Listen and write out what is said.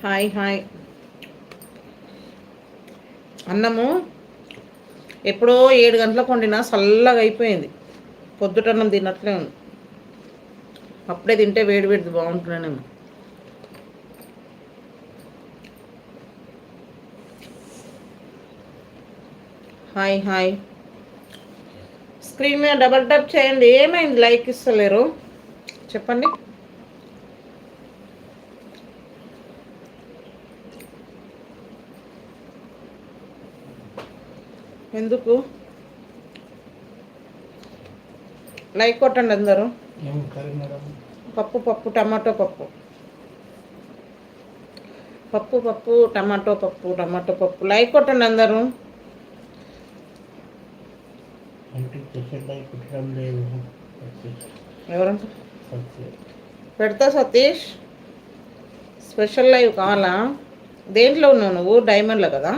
Hi hi. అన్నము ఎప్పుడో 7 గంటలకు వండినా చల్లగా అయిపోయింది. పొద్దుటన్నం తిన్నట్లే ఉంది. అప్పుడే తింటే వేడి వేడిది బాగుంటుందనేమో. Hi hi. స్క్రీన్ మీద డబల్ టప్ చేయండి. ఏమైంది లైక్ ఇస్తలేరు చెప్పండి. ఎందుకు లైక్ కొట్టండి అందరూ. పప్పు పప్పు టమాటో పప్పు, పప్పు పప్పు టమాటో పప్పు, టమాటో పప్పు. లైక్ కొట్టండి అందరూ. ఎవరంట పెడతా సతీష్? స్పెషల్ లైవ్ కావాలా? దేంట్లో ఉన్నావు నువ్వు? డైమండ్లో కదా.